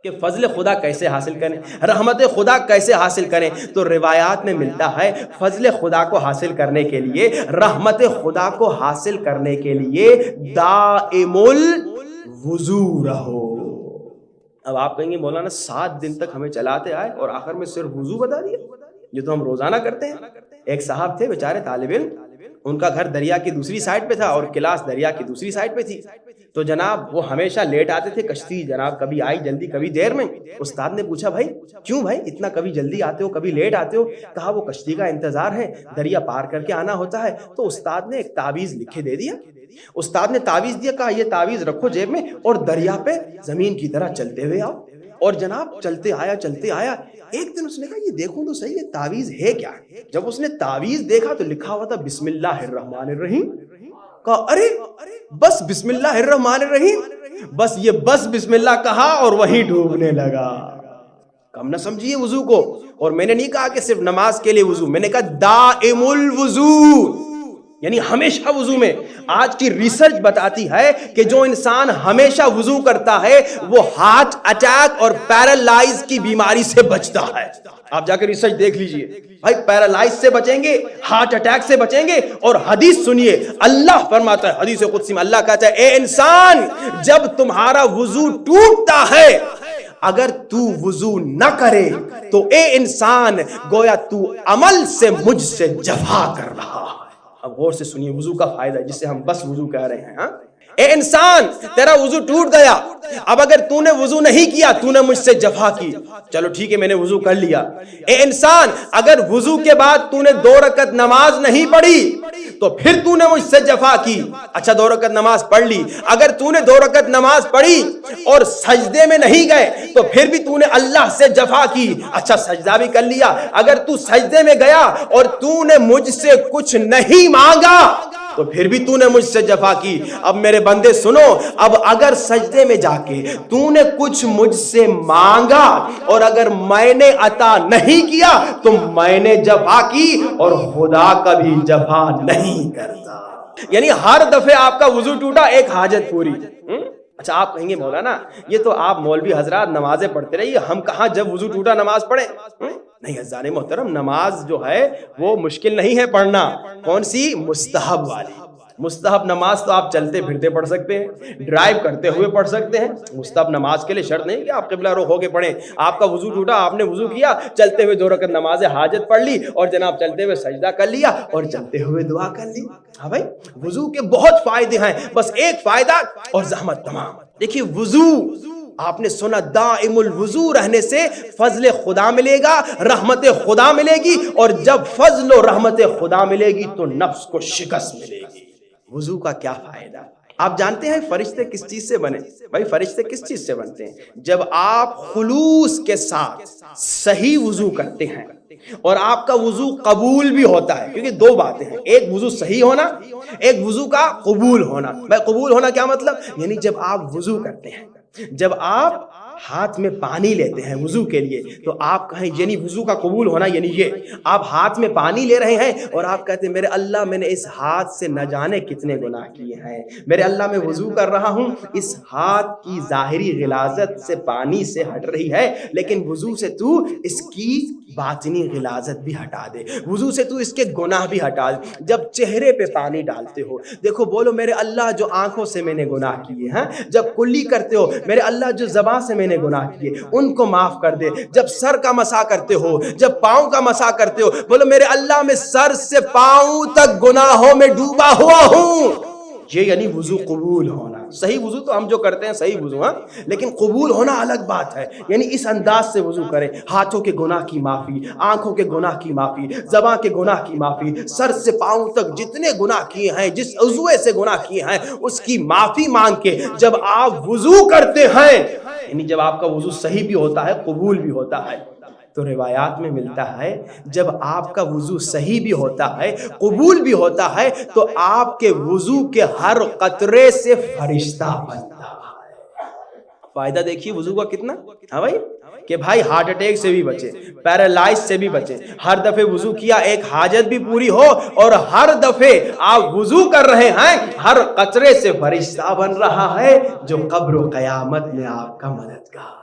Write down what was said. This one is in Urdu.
کہ فضل خدا کیسے حاصل کریں، رحمت خدا کیسے حاصل کریں، تو روایات میں ملتا ہے فضل خدا کو حاصل کرنے کے لیے، رحمت خدا کو حاصل کرنے کے لیے دائم الوضو رہو۔ اب آپ کہیں گے مولانا 7 دن تک ہمیں چلاتے آئے اور آخر میں صرف وضو بتا دیا، یہ تو ہم روزانہ کرتے ہیں۔ ایک صاحب تھے بیچارے طالب علم، ان کا گھر دریا کی دوسری سائڈ پہ تھا اور کلاس دریا کی دوسری سائڈ پہ تھی، تو جناب وہ ہمیشہ لیٹ آتے تھے، کشتی جناب کبھی آئی جلدی کبھی دیر میں۔ استاد نے پوچھا بھائی کیوں بھائی اتنا کبھی جلدی آتے ہو کبھی لیٹ آتے ہو؟ کہا وہ کشتی کا انتظار ہے، دریا پار کر کے آنا ہوتا ہے۔ تو استاد نے ایک تعویذ لکھے دے دیا، استاد نے تعویذ دیا، کہا یہ تعویذ رکھو جیب میں اور دریا پہ زمین کی طرح چلتے ہوئے آؤ۔ اور جناب چلتے آیا، ایک دن اس نے کہا یہ دیکھوں تو صحیح یہ تعویذ ہے کیا؟ جب اس نے تعویذ دیکھا تو لکھا ہوا تھا بسم اللہ الرحمن الرحیم۔ کہا ارے بس بسم اللہ الرحمن الرحیم، بس یہ بس بسم اللہ کہا اور وہیں ڈوبنے لگا۔ کم نہ سمجھیے وضو کو، اور میں نے نہیں کہا کہ صرف نماز کے لیے وضو، میں نے کہا دائم الوضو، یعنی ہمیشہ وضو میں۔ آج کی ریسرچ بتاتی ہے کہ جو انسان ہمیشہ وضو کرتا ہے وہ ہارٹ اٹیک اور پیرالائز کی بیماری سے بچتا ہے۔ آپ جا کے ریسرچ دیکھ لیجئے بھائی، پیرالائز سے بچیں گے، ہارٹ اٹیک سے بچیں گے۔ اور حدیث سنیے، اللہ فرماتا ہے حدیث قدسی میں، اللہ کہتا ہے اے انسان جب تمہارا وضو ٹوٹتا ہے اگر تو وضو نہ کرے تو اے انسان گویا تو عمل سے مجھ سے جفا کر رہا ہے۔ اب غور سے سنیے وضو کا فائدہ ہے جسے ہم بس وضو کہہ رہے ہیں۔ ہاں اے انسان تیرا وضو ٹوٹ گیا، اب اگر تو نے وضو نہیں کیا تو نے مجھ سے جفا کی، چلو ٹھیک ہے میں نے وضو کر لیا۔ اے انسان اگر وضو کے بعد تو نے 2 رکعت نماز نہیں پڑھی تو پھر تو نے مجھ سے جفا کی، اچھا 2 رکعت نماز پڑھ لی، اگر تو نے 2 رکعت نماز پڑھی اور سجدے میں نہیں گئے تو پھر بھی تو نے اللہ سے جفا کی، اچھا سجدہ بھی کر لیا، اگر تو سجدے میں گیا اور تو نے مجھ سے کچھ نہیں مانگا تو پھر بھی تو نے مجھ سے جفا کی۔ اب میرے بندے سنو، اب اگر سجدے میں جا کے تو نے کچھ مجھ سے مانگا اور اگر میں نے عطا نہیں کیا تو میں نے جفا کی، اور خدا کبھی جفا نہیں کرتا۔ یعنی ہر دفعہ آپ کا وضو ٹوٹا ایک حاجت پوری۔ اچھا آپ کہیں گے مولانا یہ تو آپ مولوی حضرات نمازیں پڑھتے رہیے، ہم کہاں جب وضو ٹوٹا نماز پڑھیں؟ نہیں عزیزان محترم، نماز جو ہے وہ مشکل نہیں ہے پڑھنا۔ کون سی؟ مستحب والی۔ مستحب نماز تو آپ چلتے پھرتے پڑھ سکتے ہیں، ڈرائیو کرتے ہوئے پڑھ سکتے ہیں۔ مستحب نماز کے لیے شرط نہیں کہ آپ قبلہ رخ ہو کے پڑھیں۔ آپ کا وضو ٹوٹا، آپ نے وضو کیا، چلتے ہوئے 2 رکعت نماز حاجت پڑھ لی اور جناب چلتے ہوئے سجدہ کر لیا اور چلتے ہوئے دعا کر لی۔ ہاں بھائی وضو کے بہت فائدے ہیں، بس ایک فائدہ اور زحمت تمام۔ دیکھیے وضو آپ نے سنا دائم الوضو رہنے سے فضل خدا ملے گا، رحمت خدا ملے گی، اور جب فضل و رحمت خدا ملے گی تو نفس کو شکست ملے گی۔ وضو کا کیا فائدہ؟ آپ جانتے ہیں فرشتے کس چیز سے بنے؟ بھائی فرشتے کس چیز سے بنتے ہیں؟ جب آپ خلوص کے ساتھ صحیح وضو کرتے ہیں اور آپ کا وضو قبول بھی ہوتا ہے، کیونکہ 2 باتیں ہیں، ایک وضو صحیح ہونا، ایک وضو کا قبول ہونا۔ بھائی قبول ہونا کیا مطلب؟ یعنی جب آپ وضو کرتے ہیں، جب آپ ہاتھ میں پانی لیتے ہیں وضو کے لیے تو آپ کہیں یعنی وضو کا قبول ہونا، یعنی یہ آپ ہاتھ میں پانی لے رہے ہیں اور آپ کہتے ہیں میرے اللہ میں نے اس ہاتھ سے نہ جانے کتنے گناہ کیے ہیں، میرے اللہ میں وضو کر رہا ہوں، اس ہاتھ کی ظاہری غلاظت سے پانی سے ہٹ رہی ہے لیکن وضو سے تو اس کی باطنی غلاظت بھی ہٹا دے، وضو سے تو اس کے گناہ بھی ہٹا دے۔ جب چہرے پہ پانی ڈالتے ہو دیکھو بولو میرے اللہ جو آنکھوں سے میں نے گناہ کیے ہیں، جب کلی کرتے ہو میرے اللہ جو زبان سے میں نے گناہ کیے ان کو معاف کر دے، جب سر کا مسح کرتے ہو، جب پاؤں کا مسح کرتے ہو بولو میرے اللہ میں سر سے پاؤں تک گناہوں میں ڈوبا ہوا ہوں۔ یہ یعنی وضو قبول ہونا۔ صحیح وضو تو ہم جو کرتے ہیں صحیح وضو، ہاں، لیکن قبول ہونا الگ بات ہے، یعنی اس انداز سے وضو کریں، ہاتھوں کے گناہ کی معافی، آنکھوں کے گناہ کی معافی، زبان کے گناہ کی معافی، سر سے پاؤں تک جتنے گناہ کیے ہیں، جس عضو سے گناہ کیے ہیں اس کی معافی مانگ کے جب آپ وضو کرتے ہیں، یعنی جب آپ کا وضو صحیح بھی ہوتا ہے قبول بھی ہوتا ہے، تو روایات میں ملتا ہے جب آپ کا وضو صحیح بھی ہوتا ہے قبول بھی ہوتا ہے تو آپ کے وضو کے ہر قطرے سے فرشتہ بنتا ہے۔ فائدہ دیکھیے وضو کا کتنا، ہاں بھائی، کہ بھائی ہارٹ اٹیک سے بھی بچے، پیرالائز سے بھی بچے، ہر دفعے وضو کیا ایک حاجت بھی پوری ہو، اور ہر دفعے آپ وضو کر رہے ہیں ہر قطرے سے فرشتہ بن رہا ہے جو قبر و قیامت میں آپ کا مددگار۔